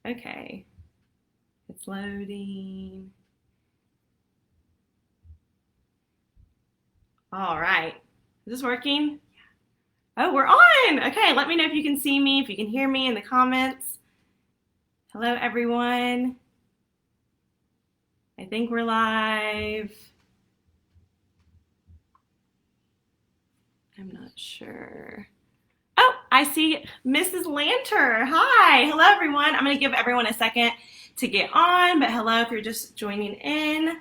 Okay, it's loading. All right, is this working? Oh, we're on. Okay, let me know if you can see me, if you can hear me in the comments. Hello, everyone. I think we're live. I'm not sure. Oh, I see Mrs. Lanter. Hi. Hello, everyone. I'm going to give everyone a second to get on, but hello if you're just joining in.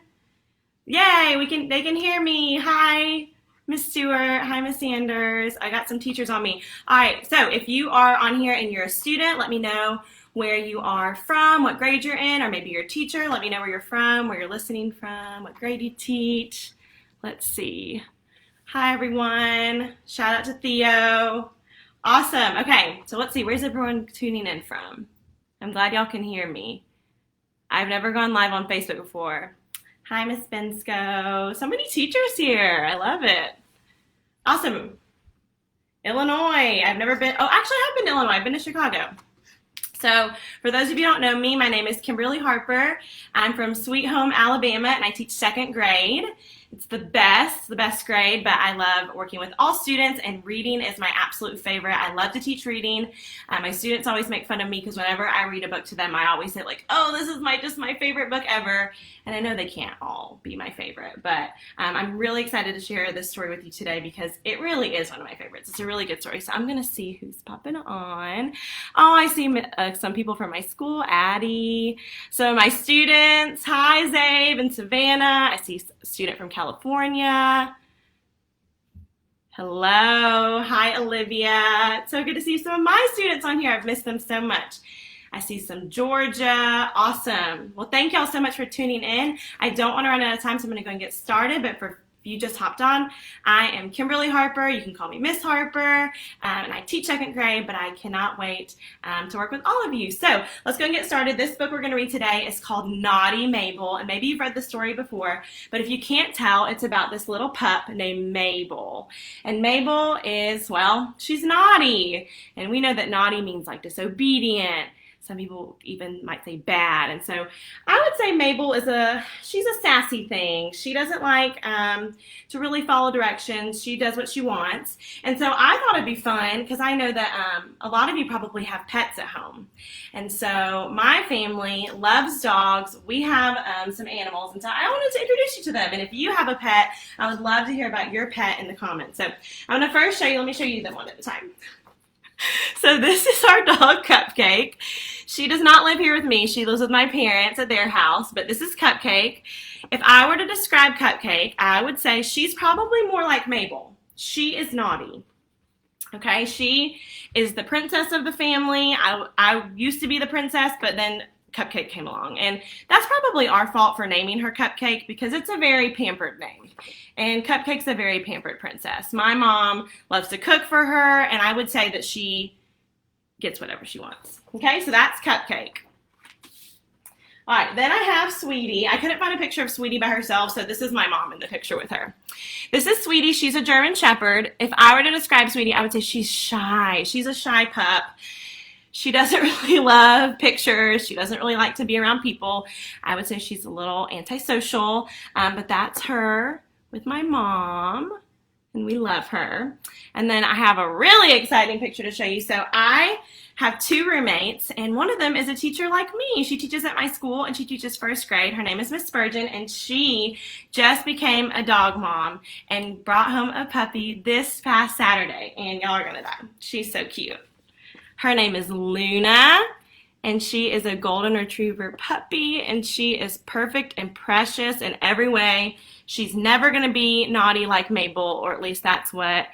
Yay, they can hear me. Hi, Miss Stewart. Hi, Miss Sanders. I got some teachers on me. All right, so if you are on here and you're a student, let me know where you are from, what grade you're in, or maybe you're a teacher. Let me know where you're from, where you're listening from, what grade you teach. Let's see. Hi, everyone. Shout out to Theo. Awesome. Okay, so let's see. Where's everyone tuning in from? I'm glad y'all can hear me. I've never gone live on Facebook before. Hi, Miss Bensko. So many teachers here. I love it. Awesome. Illinois. I've never been. Oh, actually, I have been to Illinois. I've been to Chicago. So for those of you who don't know me, my name is Kimberly Harper. I'm from Sweet Home, Alabama, and I teach second grade. It's the best grade, but I love working with all students, and reading is my absolute favorite. I love to teach reading. My students always make fun of me because whenever I read a book to them, I always say like, oh, this is just my favorite book ever. And I know they can't all be my favorite, but I'm really excited to share this story with you today because it really is one of my favorites. It's a really good story. So I'm going to see who's popping on. Oh, I see some people from my school, Addie. Some of my students. Hi, Zabe and Savannah. I see a student from California. Hello. Hi, Olivia. It's so good to see some of my students on here. I've missed them so much. I see some Georgia. Awesome. Well, thank y'all so much for tuning in. I don't want to run out of time, so I'm going to go and get started. But if you just hopped on, I am Kimberly Harper. You can call me Miss Harper. And I teach second grade, but I cannot wait to work with all of you. So let's go and get started. This book we're going to read today is called Naughty Mabel. And maybe you've read the story before, but if you can't tell, it's about this little pup named Mabel. And Mabel is, well, she's naughty. And we know that naughty means like disobedient. Some people even might say bad. And so I would say Mabel she's a sassy thing. She doesn't like to really follow directions. She does what she wants. And so I thought it'd be fun because I know that a lot of you probably have pets at home. And so my family loves dogs. We have some animals. And so I wanted to introduce you to them. And if you have a pet, I would love to hear about your pet in the comments. So I'm going to first let me show you them one at a time. So this is our dog, Cupcake. She does not live here with me. She lives with my parents at their house, but this is Cupcake. If I were to describe Cupcake, I would say she's probably more like Mabel. She is naughty. Okay, she is the princess of the family. I used to be the princess, but then Cupcake came along. And that's probably our fault for naming her Cupcake because it's a very pampered name. And Cupcake's a very pampered princess. My mom loves to cook for her, and I would say that she gets whatever she wants. Okay, so that's Cupcake. All right, then I have Sweetie. I couldn't find a picture of Sweetie by herself, so this is my mom in the picture with her. This is Sweetie. She's a German Shepherd. If I were to describe Sweetie, I would say she's shy. She's a shy pup. She doesn't really love pictures. She doesn't really like to be around people. I would say she's a little antisocial, but that's her with my mom, and we love her. And then I have a really exciting picture to show you. So I have two roommates, and one of them is a teacher like me. She teaches at my school, and she teaches first grade. Her name is Miss Spurgeon, and she just became a dog mom and brought home a puppy this past Saturday, and y'all are gonna die. She's so cute. Her name is Luna, and she is a golden retriever puppy, and she is perfect and precious in every way. She's never going to be naughty like Mabel, or at least that's what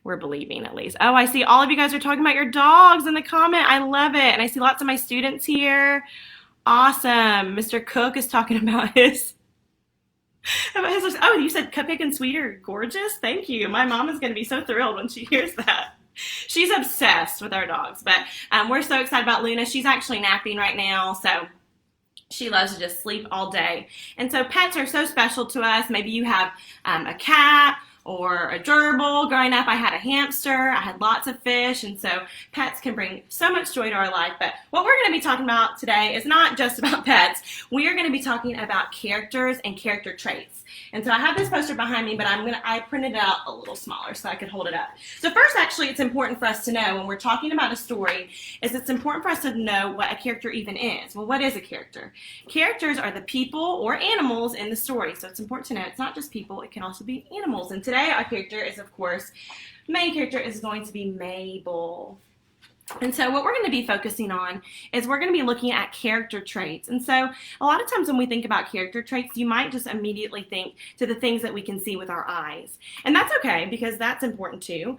we're believing, at least. Oh, I see all of you guys are talking about your dogs in the comment. I love it, and I see lots of my students here. Awesome. Mr. Cook is talking about his... Oh, you said Cupcake and Sweet are gorgeous? Thank you. My mom is going to be so thrilled when she hears that. She's obsessed with our dogs, but we're so excited about Luna. She's actually napping right now, so she loves to just sleep all day. And so pets are so special to us. Maybe you have a cat or a gerbil. Growing up, I had a hamster. I had lots of fish, and so pets can bring so much joy to our life. But what we're going to be talking about today is not just about pets. We are going to be talking about characters and character traits. And so I have this poster behind me, but I printed it out a little smaller so I could hold it up. So first, actually, it's important for us to know when we're talking about a story is it's important for us to know what a character even is. Well, what is a character? Characters are the people or animals in the story. So it's important to know it's not just people, it can also be animals. And today our character is, of course, main character is going to be Mabel. And so what we're going to be focusing on is we're going to be looking at character traits. And so a lot of times when we think about character traits, you might just immediately think to the things that we can see with our eyes. And that's okay, because that's important too.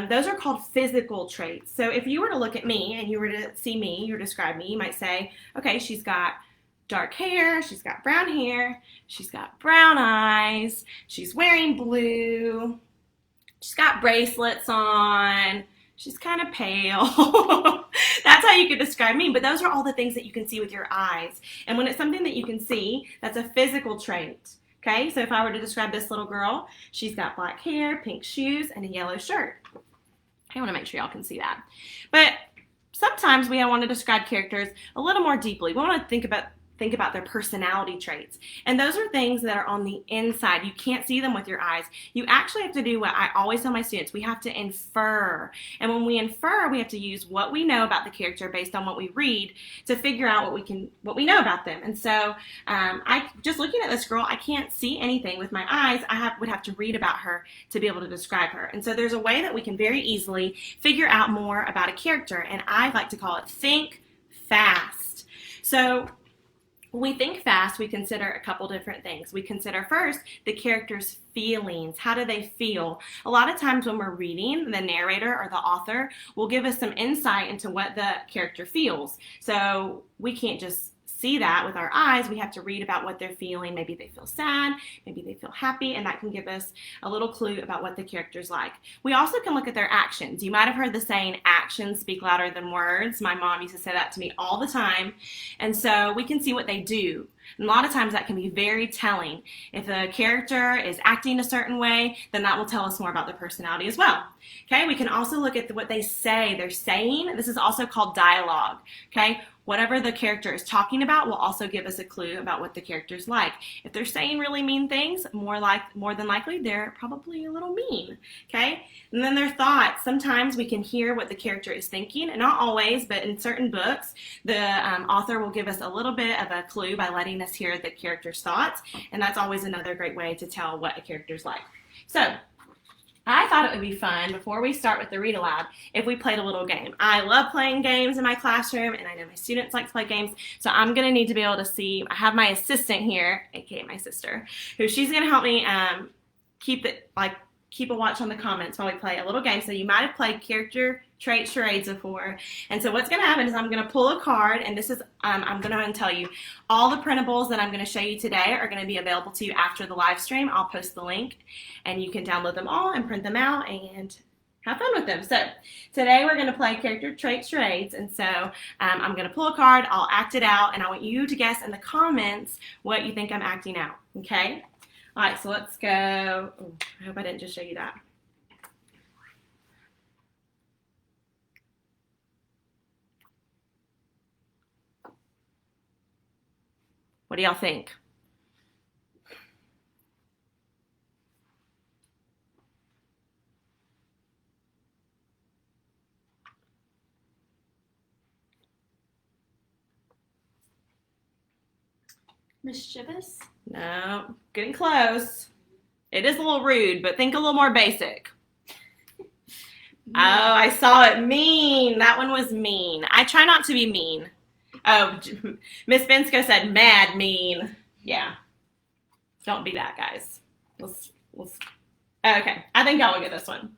Those are called physical traits. So if you were to look at me and you were to see me, or describe me, you might say, okay, she's got dark hair, she's got brown hair, she's got brown eyes, she's wearing blue, she's got bracelets on, she's kind of pale. That's how you could describe me, but those are all the things that you can see with your eyes. And when it's something that you can see, that's a physical trait. Okay, so if I were to describe this little girl, she's got black hair, pink shoes, and a yellow shirt. I want to make sure y'all can see that. But sometimes we want to describe characters a little more deeply. We want to think about their personality traits. And those are things that are on the inside. You can't see them with your eyes. You actually have to do what I always tell my students. We have to infer. And when we infer, we have to use what we know about the character based on what we read to figure out what we know about them. And so I just looking at this girl, I can't see anything with my eyes. Would have to read about her to be able to describe her. And so there's a way that we can very easily figure out more about a character. And I like to call it think fast. So when we think fast, we consider a couple different things. We consider first the character's feelings. How do they feel? A lot of times when we're reading, the narrator or the author will give us some insight into what the character feels. So we can't just see that with our eyes. We have to read about what they're feeling. Maybe they feel sad, maybe they feel happy, and that can give us a little clue about what the character's like. We also can look at their actions. You might have heard the saying, actions speak louder than words. My mom used to say that to me all the time. And so we can see what they do. And a lot of times that can be very telling. If a character is acting a certain way, then that will tell us more about their personality as well. Okay, we can also look at what they say. They're saying, this is also called dialogue. Okay, whatever the character is talking about will also give us a clue about what the character's like. If they're saying really mean things, more than likely, they're probably a little mean, okay? And then their thoughts. Sometimes we can hear what the character is thinking, and not always, but in certain books, the author will give us a little bit of a clue by letting us hear the character's thoughts, and that's always another great way to tell what a character's like. So, I thought it would be fun, before we start with the read aloud, if we played a little game. I love playing games in my classroom, and I know my students like to play games, so I'm going to need to be able to see. I have my assistant here, aka my sister, who she's going to help me keep a watch on the comments while we play a little game. So you might have played character trait charades before. And so what's going to happen is I'm going to pull a card, and this is, I'm going to go ahead and tell you, all the printables that I'm going to show you today are going to be available to you after the live stream. I'll post the link, and you can download them all and print them out and have fun with them. So today we're going to play character trait charades, and so I'm going to pull a card, I'll act it out, and I want you to guess in the comments what you think I'm acting out, okay? All right, so let's go. Oh, I hope I didn't just show you that. What do y'all think? Mischievous? No, getting close. It is a little rude, but think a little more basic. Oh, I saw it. Mean. That one was mean. I try not to be mean. Oh, Miss Bensko said mad mean. Yeah. Don't be that, guys. Okay, I think y'all will get this one.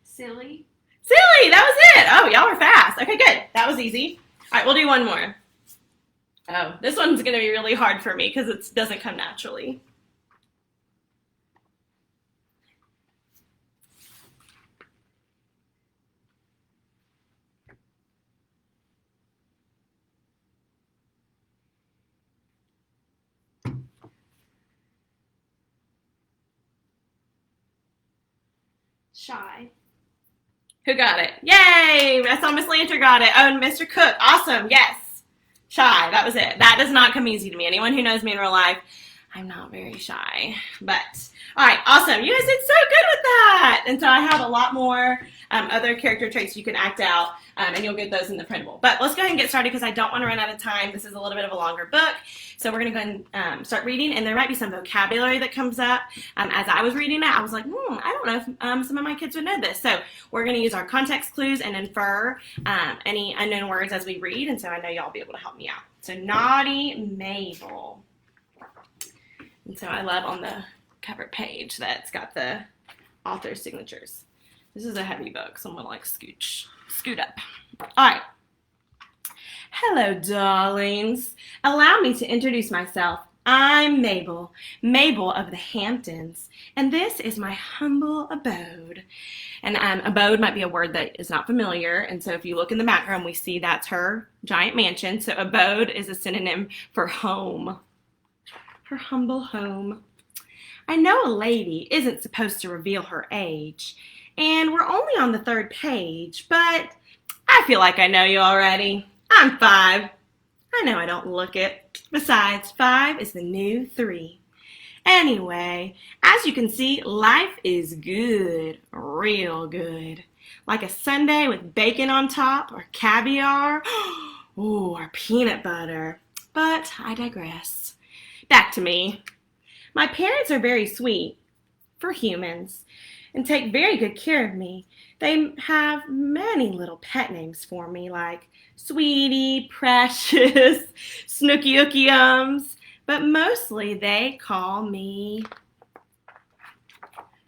Silly. Silly, that was it. Oh, y'all were fast. Okay, good. That was easy. All right, we'll do one more. Oh, this one's going to be really hard for me because it doesn't come naturally. Shy. Who got it? Yay! I saw Miss Lanter got it. Oh, and Mr. Cook. Awesome. Yes. Shy. That was it. That does not come easy to me. Anyone who knows me in real life, I'm not very shy. But, all right. Awesome. You guys did so good with that. And so I have a lot more other character traits you can act out, and you'll get those in the printable. But let's go ahead and get started because I don't want to run out of time. This is a little bit of a longer book. So we're going to go ahead and start reading, and there might be some vocabulary that comes up. As I was reading it, I was like, I don't know if some of my kids would know this. So we're going to use our context clues and infer any unknown words as we read, and so I know y'all will be able to help me out. So naughty Mabel. And so I love on the cover page that's got the author's signatures. This is a heavy book, so I'm going to like scoot up. All right. Hello, darlings. Allow me to introduce myself. I'm Mabel, Mabel of the Hamptons, and this is my humble abode. And abode might be a word that is not familiar, and so if you look in the background, we see that's her giant mansion. So abode is a synonym for home, her humble home. I know a lady isn't supposed to reveal her age, and we're only on the 3rd page, but I feel like I know you already. I'm 5. I know I don't look it. Besides, 5 is the new 3. Anyway, as you can see, life is good, real good. Like a sundae with bacon on top, or caviar, or peanut butter. But I digress. Back to me. My parents are very sweet, for humans, and take very good care of me. They have many little pet names for me, like Sweetie, Precious, Snooky Ookiums, but mostly they call me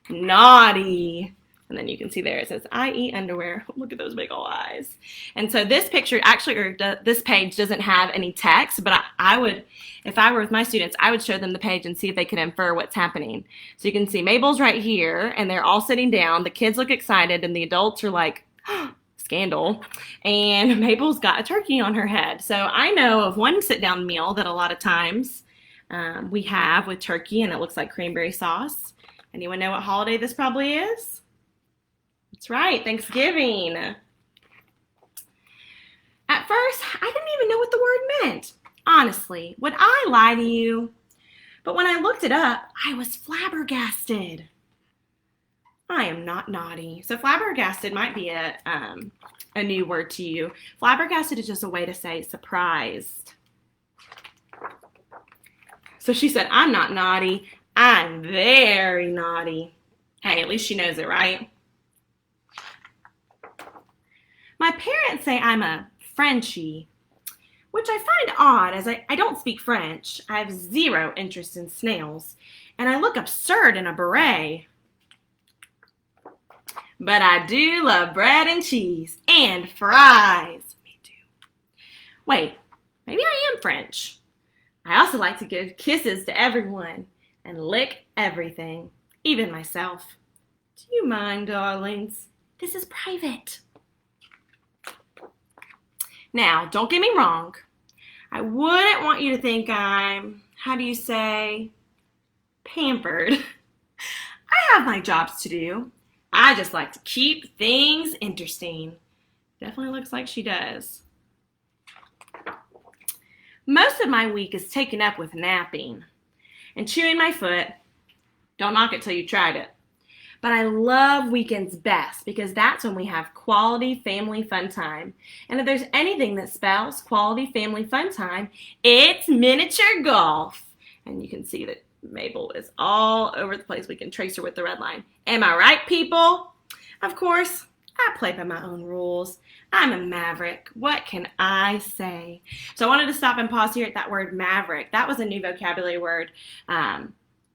Naughty. And then you can see there it says, I.e. underwear. Look at those big old eyes. And so this picture actually, or this page doesn't have any text, but I would, if I were with my students, I would show them the page and see if they could infer what's happening. So you can see Mabel's right here, and they're all sitting down. The kids look excited, and the adults are like, scandal. And Mabel's got a turkey on her head. So I know of one sit-down meal that a lot of times we have with turkey, and it looks like cranberry sauce. Anyone know what holiday this probably is? That's right, Thanksgiving. At first, I didn't even know what the word meant. Honestly, would I lie to you? But when I looked it up, I was flabbergasted. I am not naughty. So flabbergasted might be a new word to you. Flabbergasted is just a way to say surprised. So she said, I'm not naughty. I'm very naughty. Hey, at least she knows it, right? My parents say I'm a Frenchie, which I find odd as I don't speak French. I have zero interest in snails, and I look absurd in a beret. But I do love bread and cheese and fries. Me too. Wait, maybe I am French. I also like to give kisses to everyone and lick everything, even myself. Do you mind, darlings? This is private. Now, don't get me wrong. I wouldn't want you to think I'm, how do you say, pampered. I have my jobs to do. I just like to keep things interesting. Definitely looks like she does. Most of my week is taken up with napping and chewing my foot. Don't knock it till you tried it. But I love weekends best because that's when we have quality family fun time. And if there's anything that spells quality family fun time, it's miniature golf. And you can see that Mabel is all over the place. We can trace her with the red line. Am I right, people? Of course, I play by my own rules. I'm a maverick. What can I say? So I wanted to stop and pause here at that word maverick. That was a new vocabulary word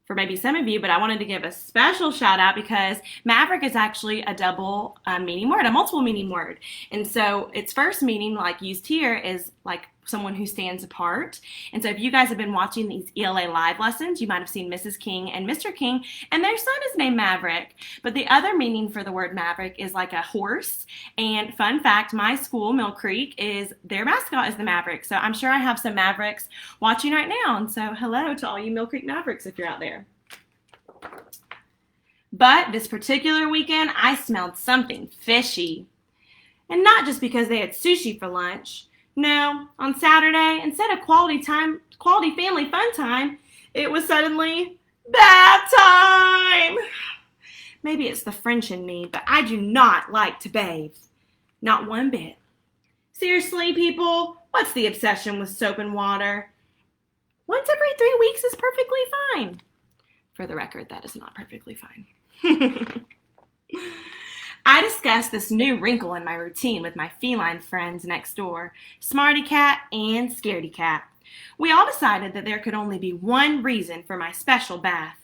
for maybe some of you, but I wanted to give a special shout out because maverick is actually a double meaning word, a multiple meaning word. And so its first meaning, like used here, is like someone who stands apart. And so if you guys have been watching these ELA live lessons, you might have seen Mrs. King and Mr. King, and their son is named Maverick. But the other meaning for the word maverick is like a horse. And fun fact, my school, Mill Creek, their mascot is the Maverick. So I'm sure I have some Mavericks watching right now. And so hello to all you Mill Creek Mavericks if you're out there. But this particular weekend, I smelled something fishy. And not just because they had sushi for lunch. No, on Saturday, instead of quality family fun time, it was suddenly bath time. Maybe it's the French in me, but I do not like to bathe. Not one bit. Seriously, people, what's the obsession with soap and water? Once every 3 weeks is perfectly fine. For the record, that is not perfectly fine. I discussed this new wrinkle in my routine with my feline friends next door, Smarty Cat and Scaredy Cat. We all decided that there could only be one reason for my special bath.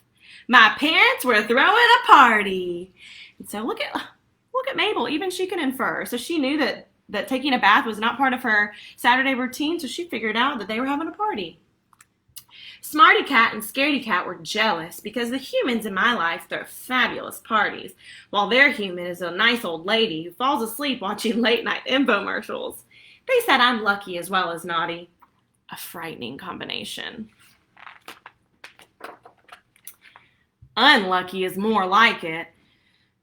My parents were throwing a party. And so look at Mabel, even she can infer. So she knew that taking a bath was not part of her Saturday routine, so she figured out that they were having a party. Smarty Cat and Scaredy Cat were jealous because the humans in my life throw fabulous parties, while their human is a nice old lady who falls asleep watching late-night infomercials. They said I'm lucky as well as naughty. A frightening combination. Unlucky is more like it,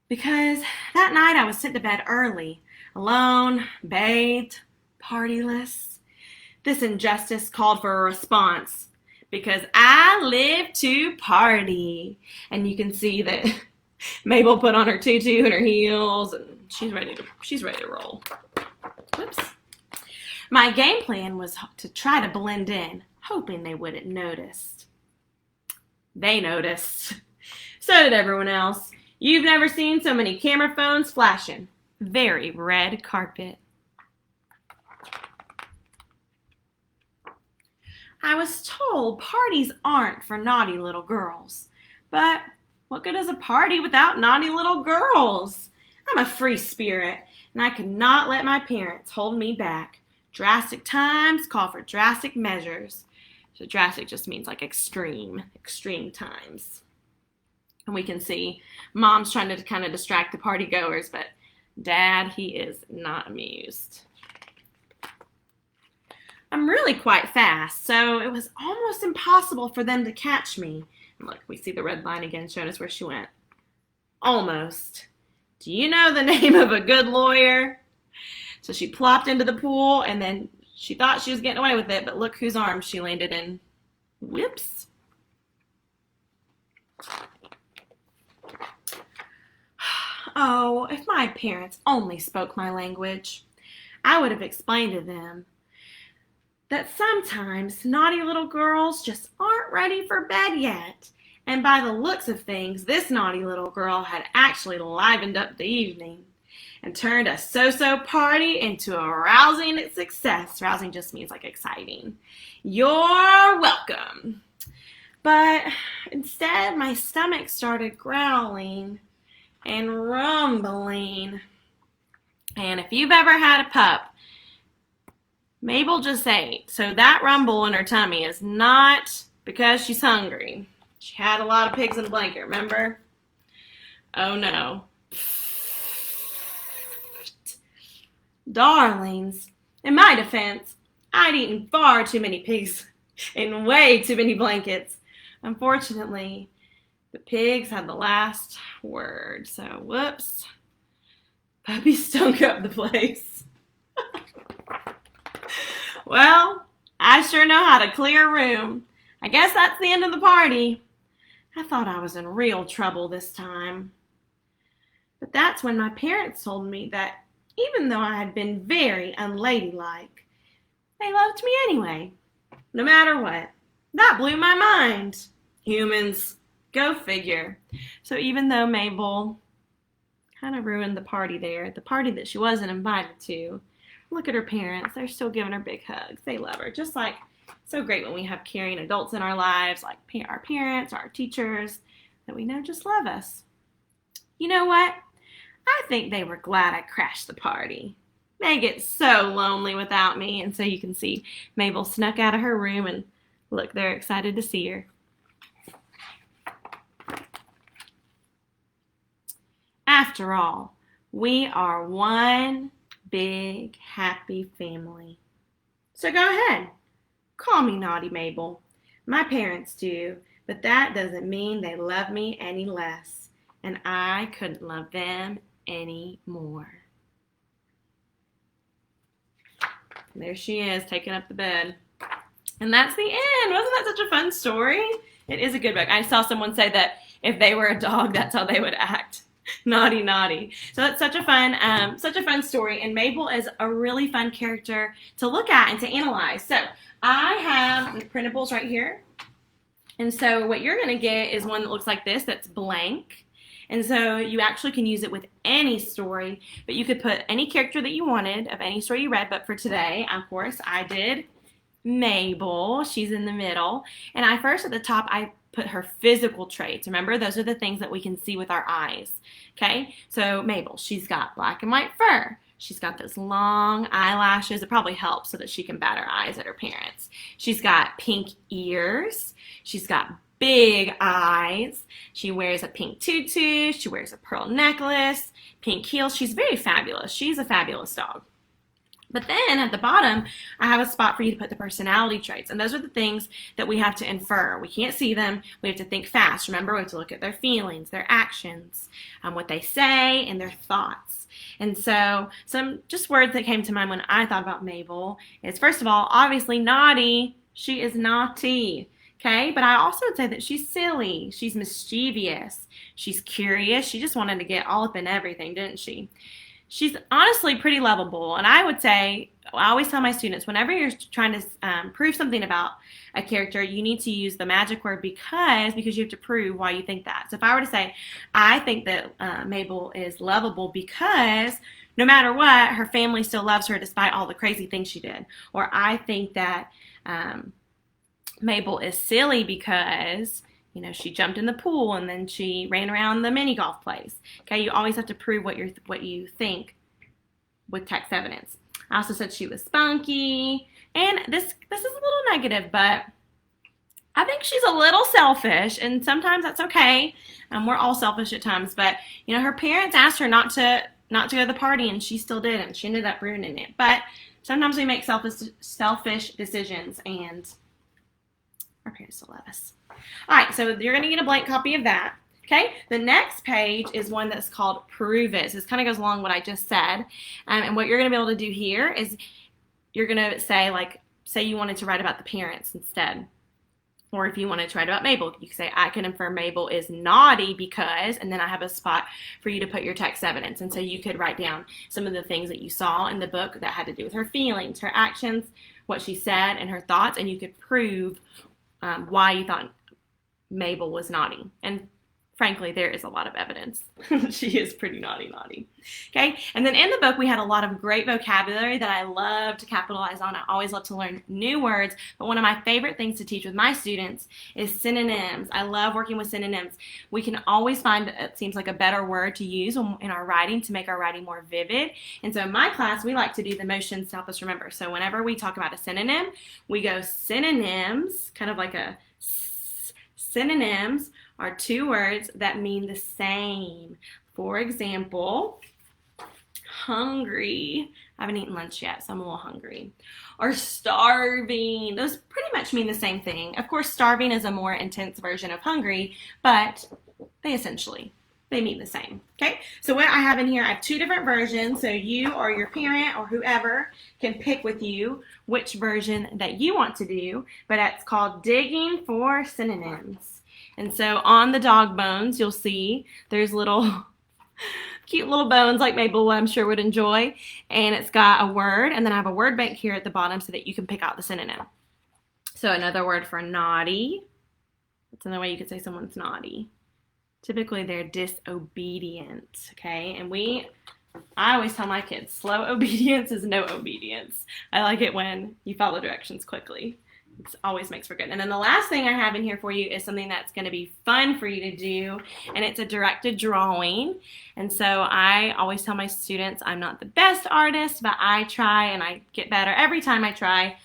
because that night I was sent to bed early, alone, bathed, partyless. This injustice called for a response, because I live to party. And you can see that Mabel put on her tutu and her heels, and she's ready to roll. Whoops. My game plan was to try to blend in, hoping they wouldn't notice. They noticed. So did everyone else. You've never seen so many camera phones flashing. Very red carpet. I was told parties aren't for naughty little girls. But what good is a party without naughty little girls? I'm a free spirit, and I could not let my parents hold me back. Drastic times call for drastic measures. So drastic just means like extreme times. And we can see Mom's trying to kind of distract the party goers, but Dad, he is not amused. I'm really quite fast, so it was almost impossible for them to catch me. And look, we see the red line again showing us where she went. Almost. Do you know the name of a good lawyer? So she plopped into the pool, and then she thought she was getting away with it, but look whose arms she landed in. Whoops. Oh, if my parents only spoke my language, I would have explained to them that sometimes naughty little girls just aren't ready for bed yet. And by the looks of things, this naughty little girl had actually livened up the evening and turned a so-so party into a rousing success. Rousing just means like exciting. You're welcome. But instead, my stomach started growling and rumbling. And if you've ever had a pup, Mabel just ate. So that rumble in her tummy is not because she's hungry. She had a lot of pigs in a blanket, remember? Oh no. Darlings, in my defense, I'd eaten far too many pigs in way too many blankets. Unfortunately, the pigs had the last word, so whoops. Puppy stunk up the place. Well, I sure know how to clear a room. I guess that's the end of the party. I thought I was in real trouble this time. But that's when my parents told me that even though I had been very unladylike, they loved me anyway, no matter what. That blew my mind. Humans, go figure. So even though Mabel kind of ruined the party there, the party that she wasn't invited to, look at her parents. They're still giving her big hugs. They love her. Just like, so great when we have caring adults in our lives, like our parents, our teachers, that we know just love us. You know what? I think they were glad I crashed the party. They get so lonely without me. And so you can see Mabel snuck out of her room, and look, they're excited to see her. After all, we are one big happy family. So go ahead. Call me Naughty Mabel. My parents do, but that doesn't mean they love me any less. and I couldn't love them anymore. There she is, taking up the bed. And that's the end. Wasn't that such a fun story? It is a good book. I saw someone say that if they were a dog, that's how they would act. Naughty, naughty. So it's such a fun story. And Mabel is a really fun character to look at and to analyze. So I have the printables right here. And so what you're going to get is one that looks like this, that's blank. And so you actually can use it with any story, but you could put any character that you wanted of any story you read. But for today, of course, I did Mabel. She's in the middle. And I first at the top, I put her physical traits. Remember, those are the things that we can see with our eyes. Okay, so Mabel, she's got black and white fur. She's got those long eyelashes. It probably helps so that she can bat her eyes at her parents. She's got pink ears. She's got big eyes. She wears a pink tutu. She wears a pearl necklace, pink heels. She's very fabulous. She's a fabulous dog. But then at the bottom, I have a spot for you to put the personality traits. And those are the things that we have to infer. We can't see them. We have to think fast. Remember, we have to look at their feelings, their actions, what they say, and their thoughts. And so some just words that came to mind when I thought about Mabel is, first of all, obviously naughty. She is naughty. Okay, but I also would say that she's silly. She's mischievous. She's curious. She just wanted to get all up in everything, didn't she? She's honestly pretty lovable, and I would say, I always tell my students, whenever you're trying to prove something about a character, you need to use the magic word because you have to prove why you think that. So if I were to say, I think that Mabel is lovable because no matter what, her family still loves her despite all the crazy things she did. Or I think that Mabel is silly because she jumped in the pool and then she ran around the mini golf place. Okay, you always have to prove what you think with text evidence. I also said she was spunky, and this is a little negative, but I think she's a little selfish, and sometimes that's okay. We're all selfish at times, but her parents asked her not to go to the party, and she still did, and she ended up ruining it. But sometimes we make selfish decisions, and our parents still love us. All right, so you're going to get a blank copy of that. Okay, the next page is one that's called Prove It. So this kind of goes along what I just said. And what you're going to be able to do here is you're going to say you wanted to write about the parents instead. Or if you wanted to write about Mabel, you can say, I can infer Mabel is naughty because, and then I have a spot for you to put your text evidence. And so you could write down some of the things that you saw in the book that had to do with her feelings, her actions, what she said, and her thoughts. And you could prove why you thought Mabel was naughty. And frankly, there is a lot of evidence. She is pretty naughty. Okay, and then in the book, we had a lot of great vocabulary that I love to capitalize on. I always love to learn new words, but one of my favorite things to teach with my students is synonyms. I love working with synonyms. We can always find, it seems like, a better word to use in our writing to make our writing more vivid. And so in my class, we like to do the motions to help us remember. So whenever we talk about a synonym, we go synonyms, kind of like a synonyms are two words that mean the same. For example, hungry. I haven't eaten lunch yet, so I'm a little hungry. Or starving. Those pretty much mean the same thing. Of course, starving is a more intense version of hungry, but they mean the same. Okay, so what I have in here, I have two different versions, so you or your parent or whoever can pick with you which version that you want to do, but it's called Digging for Synonyms. And so on the dog bones, you'll see there's little cute little bones like Mabel, I'm sure, would enjoy. And it's got a word, and then I have a word bank here at the bottom so that you can pick out the synonym. So another word for naughty. That's another way you could say someone's naughty. Typically, they're disobedient, okay? And I always tell my kids, slow obedience is no obedience. I like it when you follow directions quickly. It always makes for good. And then the last thing I have in here for you is something that's going to be fun for you to do, and it's a directed drawing. And so I always tell my students I'm not the best artist, but I try, and I get better every time I try.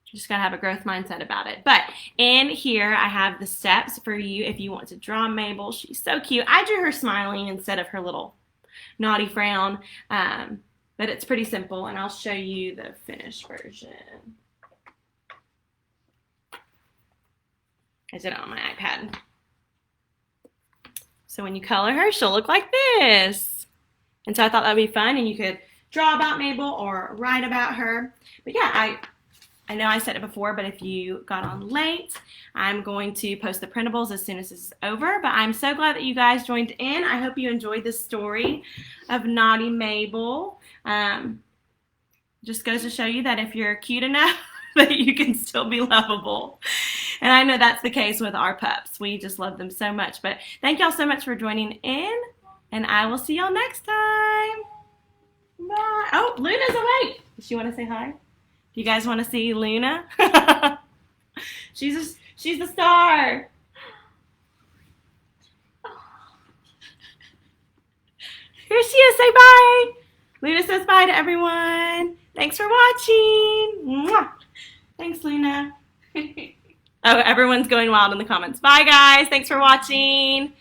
Just got to have a growth mindset about it. But in here, I have the steps for you if you want to draw Mabel. She's so cute. I drew her smiling instead of her little naughty frown, but it's pretty simple, and I'll show you the finished version. I did it on my iPad. So when you color her, she'll look like this. And so I thought that would be fun, and you could draw about Mabel or write about her. But yeah, I know I said it before, but if you got on late, I'm going to post the printables as soon as this is over. But I'm so glad that you guys joined in. I hope you enjoyed this story of Naughty Mabel. Just goes to show you that if you're cute enough, that you can still be lovable. And I know that's the case with our pups. We just love them so much. But thank y'all so much for joining in, and I will see y'all next time. Bye. Oh, Luna's awake. Does she want to say hi? You guys want to see Luna? she's the star. Here she is. Say bye. Luna says bye to everyone. Thanks for watching. Mwah. Thanks, Luna. Oh, everyone's going wild in the comments. Bye, guys. Thanks for watching.